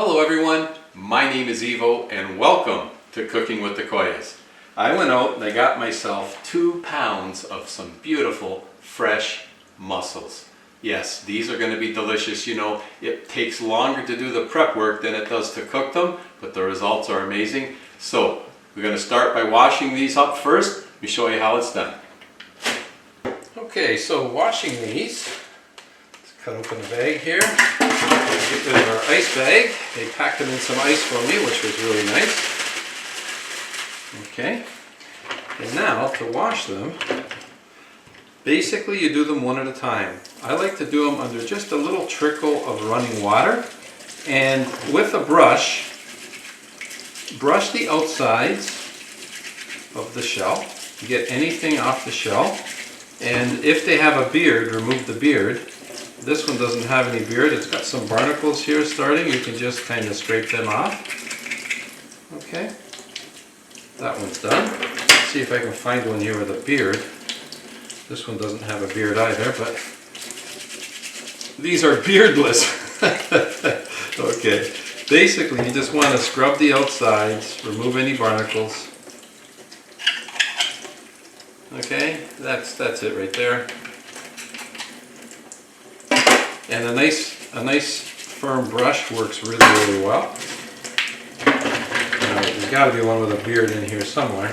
Hello everyone, my name is EVOO and welcome to Cooking with the Koyas. I went out and I got myself 2 pounds of some beautiful fresh mussels. Yes, these are going to be delicious. You know, it takes longer to do the prep work than it does to cook them, but the results are amazing. So we're going to start by washing these up first. Let me show you how it's done. Okay, so washing these, let's cut open the bag here. Get rid of our ice bag. They packed them in some ice for me, which was really nice. Okay, and now to wash them, basically you do them one at a time. I like to do them under just a little trickle of running water, and with a brush, brush the outsides of the shell, get anything off the shell, and if they have a beard, remove the beard. This one doesn't have any beard, it's got some barnacles here starting, you can just kind of scrape them off. Okay, that one's done. Let's see if I can find one here with a beard. This one doesn't have a beard either, but these are beardless. Okay, basically you just want to scrub the outsides, remove any barnacles. Okay, that's it right there. And a nice firm brush works really well. Now, there's got to be one with a beard in here somewhere.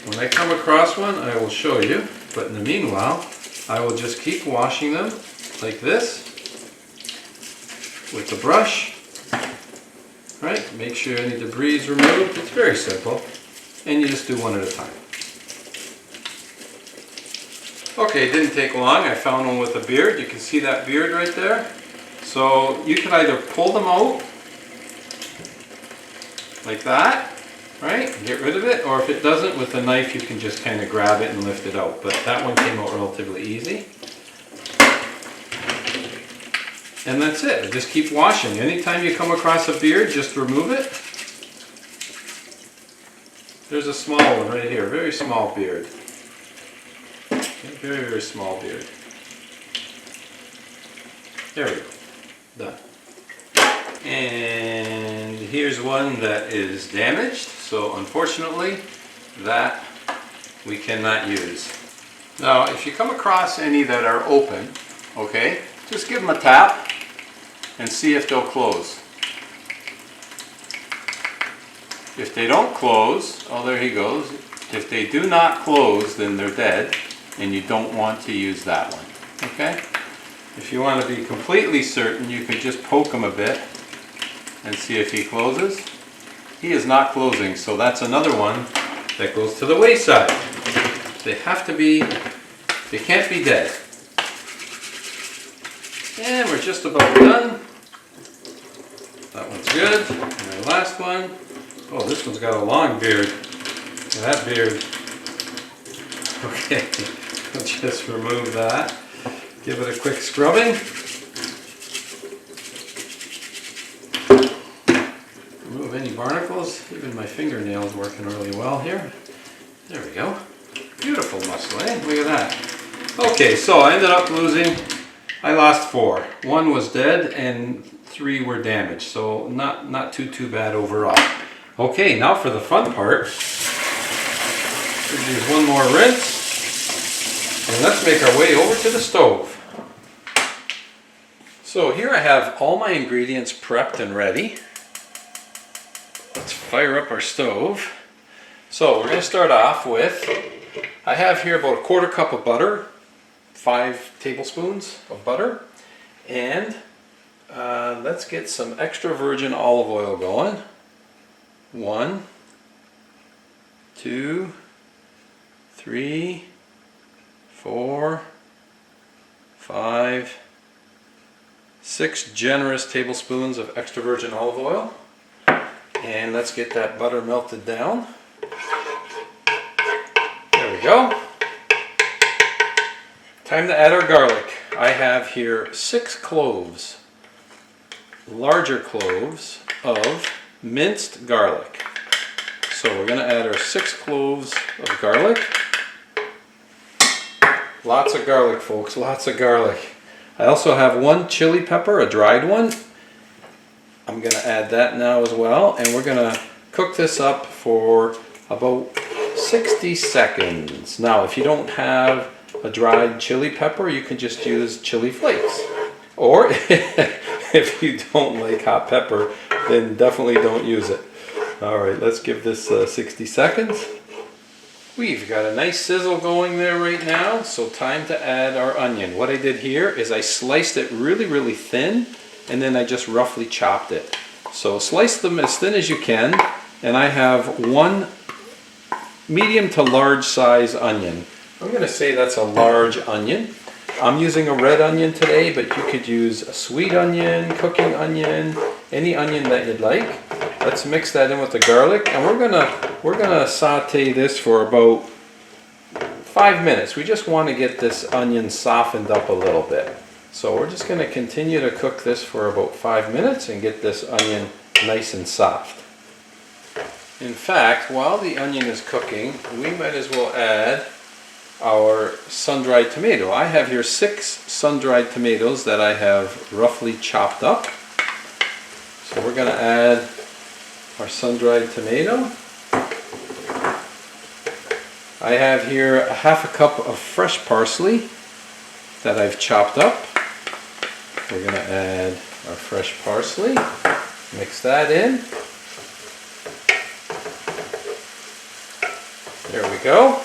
When I come across one, I will show you. But in the meanwhile, I will just keep washing them like this with the brush. Right? Make sure any debris is removed. It's very simple. And you just do one at a time. Okay, it didn't take long. I found one with a beard. You can see that beard right there. So you can either pull them out like that, right? Get rid of it, or if it doesn't, with a knife you can just kind of grab it and lift it out. But that one came out relatively easy. And that's it. Just keep washing. Anytime you come across a beard, just remove it. There's a small one right here, very small beard. Very, very small beard. There we go. Done. And here's one that is damaged, so unfortunately that we cannot use. Now if you come across any that are open, okay, just give them a tap and see if they'll close. If they don't close, oh there he goes. If they do not close, then they're dead. And you don't want to use that one, okay? If you want to be completely certain, you can just poke him a bit and see if he closes. He is not closing, so that's another one that goes to the wayside. They have to be, they can't be dead. And we're just about done. That one's good. And our last one. Oh, this one's got a long beard. Look at that beard. Okay. Just remove that. Give it a quick scrubbing. Remove any barnacles. Even my fingernails working really well here. There we go. Beautiful mussel, eh? Look at that. Okay, so I ended up losing, I lost 4. 1 was dead and 3 were damaged. So not too bad overall. Okay, now for the fun part. Use one more rinse. And let's make our way over to the stove. So here I have all my ingredients prepped and ready. Let's fire up our stove. So we're going to start off with, I have here about a 1/4 cup of butter, 5 tablespoons of butter, and let's get some extra virgin olive oil going. 1, 2, 3, 4, 5, 6 generous tablespoons of extra virgin olive oil. And let's get that butter melted down. There we go. Time to add our garlic. I have here 6 cloves, larger cloves of minced garlic. So we're going to add our 6 cloves of garlic. Lots of garlic, folks, lots of garlic. I also have one chili pepper, a dried one. I'm going to add that now as well, and we're going to cook this up for about 60 seconds. Now, if you don't have a dried chili pepper, you can just use chili flakes. Or if you don't like hot pepper, then definitely don't use it. All right, let's give this 60 seconds. We've got a nice sizzle going there right now, so time to add our onion. What I did here is I sliced it really, really thin, and then I just roughly chopped it. So slice them as thin as you can, and I have one medium to large size onion. I'm going to say that's a large onion. I'm using a red onion today, but you could use a sweet onion, cooking onion, any onion that you'd like. Let's mix that in with the garlic, and we're gonna saute this for about 5 minutes. We just want to get this onion softened up a little bit. So we're just going to continue to cook this for about 5 minutes and get this onion nice and soft. In fact, while the onion is cooking, we might as well add our sun-dried tomato. I have here 6 sun-dried tomatoes that I have roughly chopped up. So we're going to add our sun-dried tomato. I have here a half a cup of fresh parsley that I've chopped up. We're going to add our fresh parsley, mix that in. There we go.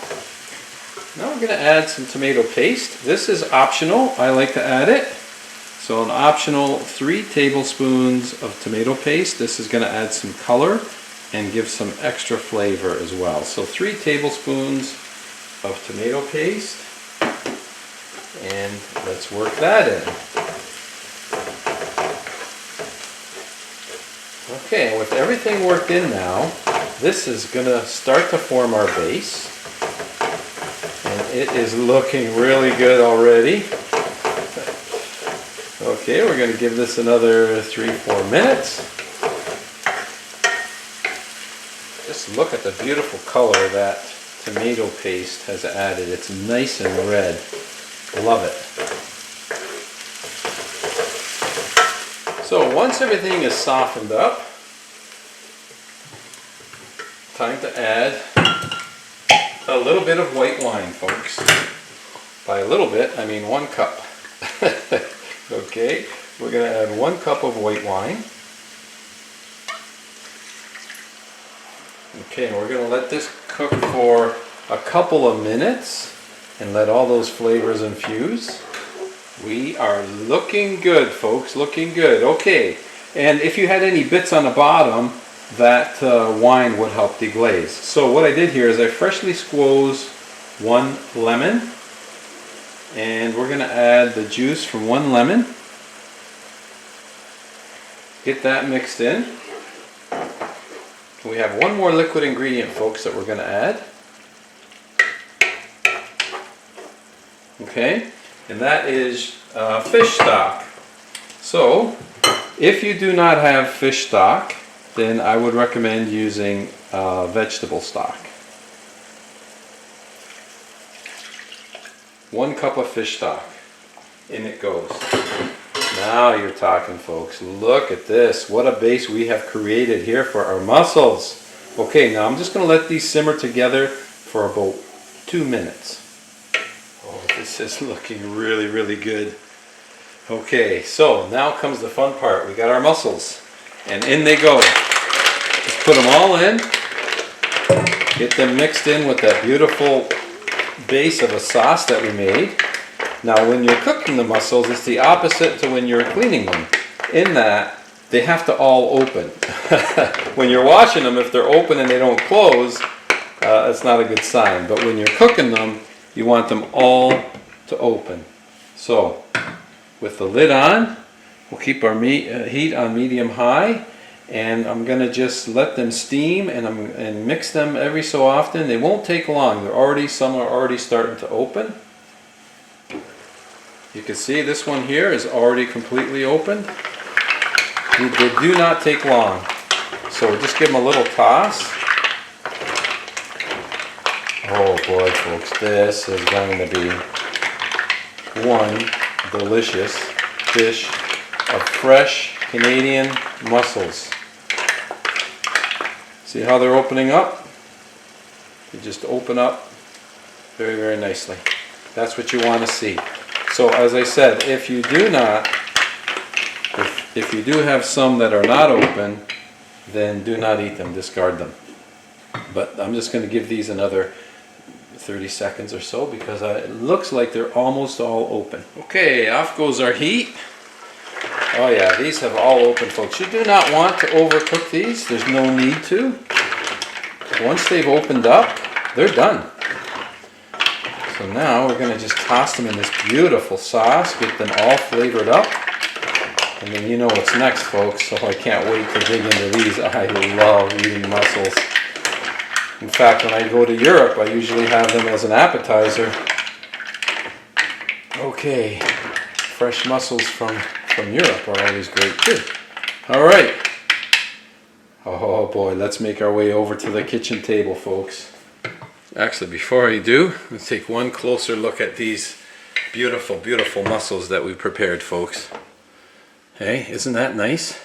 Now we're going to add some tomato paste. This is optional. I like to add it. So an optional 3 tablespoons of tomato paste. This is going to add some color and give some extra flavor as well. So 3 tablespoons of tomato paste, and let's work that in. Okay, with everything worked in now, this is going to start to form our base, and it is looking really good already. Okay, we're going to give this another 3-4 minutes. Just look at the beautiful color that tomato paste has added. It's nice and red. Love it. So once everything is softened up, time to add a little bit of white wine, folks. By a little bit, I mean 1 cup. Okay, we're going to add 1 cup of white wine. Okay, and we're going to let this cook for a couple of minutes and let all those flavors infuse. We are looking good, folks, looking good. Okay, and if you had any bits on the bottom, that wine would help deglaze. So what I did here is I freshly squeezed 1 lemon, and we're going to add the juice from 1 lemon. Get that mixed in. We have 1 more liquid ingredient, folks, that we're going to add. Okay, and that is fish stock. So, if you do not have fish stock, then I would recommend using vegetable stock. 1 cup of fish stock. In it goes. Now you're talking, folks. Look at this. What a base we have created here for our mussels. Okay, now I'm just going to let these simmer together for about 2 minutes. Oh, this is looking really, really good. Okay, so now comes the fun part. We got our mussels, and in they go. Let's put them all in. Get them mixed in with that beautiful base of a sauce that we made. Now when you're cooking the mussels, it's the opposite to when you're cleaning them, in that they have to all open. When you're washing them, if they're open and they don't close, that's not a good sign. But when you're cooking them, you want them all to open. So with the lid on, we'll keep our heat on medium-high, and I'm going to just let them steam and mix them every so often. They won't take long. Some are already starting to open. You can see this one here is already completely opened. They do not take long. So we'll just give them a little toss. Oh boy, folks, this is going to be one delicious dish of fresh Canadian mussels. See how they're opening up? They just open up very, very nicely. That's what you want to see. So as I said, if you do not, if you do have some that are not open, then do not eat them, discard them. But I'm just going to give these another 30 seconds or so because it looks like they're almost all open. Okay, off goes our heat. Oh yeah, these have all opened, folks. You do not want to overcook these. There's no need to. Once they've opened up, they're done. So now we're going to just toss them in this beautiful sauce, get them all flavored up. And then you know what's next, folks, so I can't wait to dig into these. I love eating mussels. In fact, when I go to Europe, I usually have them as an appetizer. Okay, fresh mussels from Europe are always great too. All right. Oh boy, let's make our way over to the kitchen table, folks. Actually, before I do, let's take one closer look at these beautiful, beautiful mussels that we prepared, folks. Hey, isn't that nice?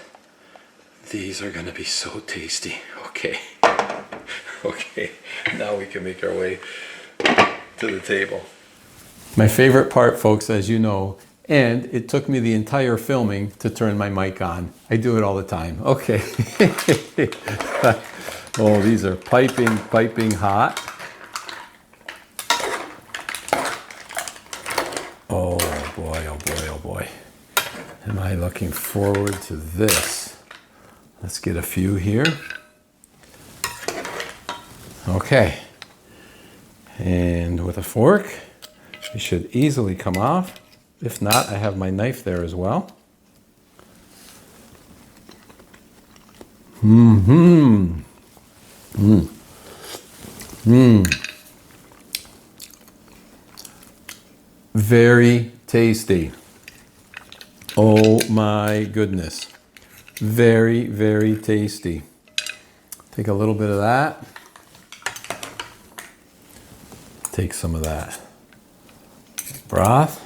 These are going to be so tasty. Okay. Okay, now we can make our way to the table. My favorite part, folks, as you know, and it took me the entire filming to turn my mic on. I do it all the time. Okay. Oh, these are piping hot. Oh boy, oh boy, oh boy. Am I looking forward to this? Let's get a few here. Okay, and with a fork, it should easily come off. If not, I have my knife there as well. Very tasty. Oh my goodness. Very, very tasty. Take a little bit of that. Take some of that broth.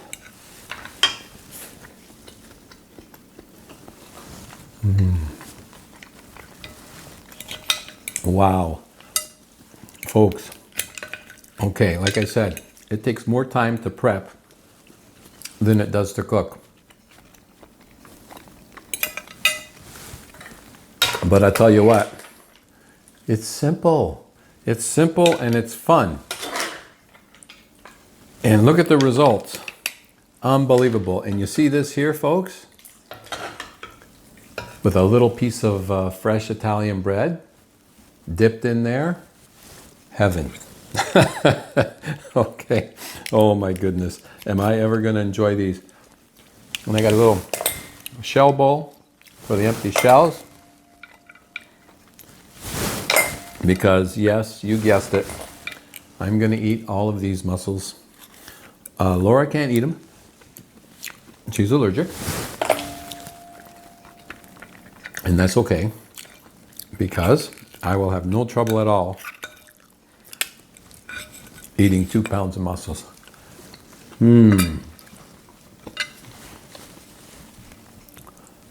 Wow. Folks, okay, like I said, it takes more time to prep than it does to cook. But I tell you what, it's simple. It's simple and it's fun. And look at the results. Unbelievable. And you see this here, folks? With a little piece of fresh Italian bread dipped in there. Heaven. Okay. Oh my goodness. Am I ever going to enjoy these? And I got a little shell bowl for the empty shells. Because yes, you guessed it, I'm going to eat all of these mussels. Laura can't eat them. She's allergic. And that's okay, because I will have no trouble at all eating 2 pounds of mussels.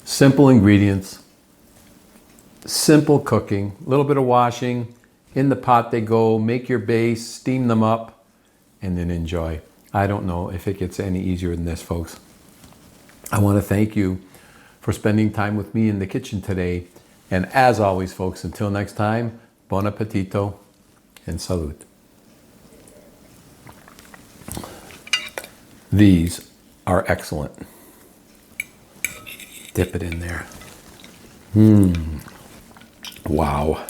Simple ingredients, simple cooking, a little bit of washing, in the pot they go, make your base, steam them up, and then enjoy. I don't know if it gets any easier than this, folks. I want to thank you for spending time with me in the kitchen today. And as always, folks, until next time, buon appetito and salute. These are excellent. Dip it in there. Wow.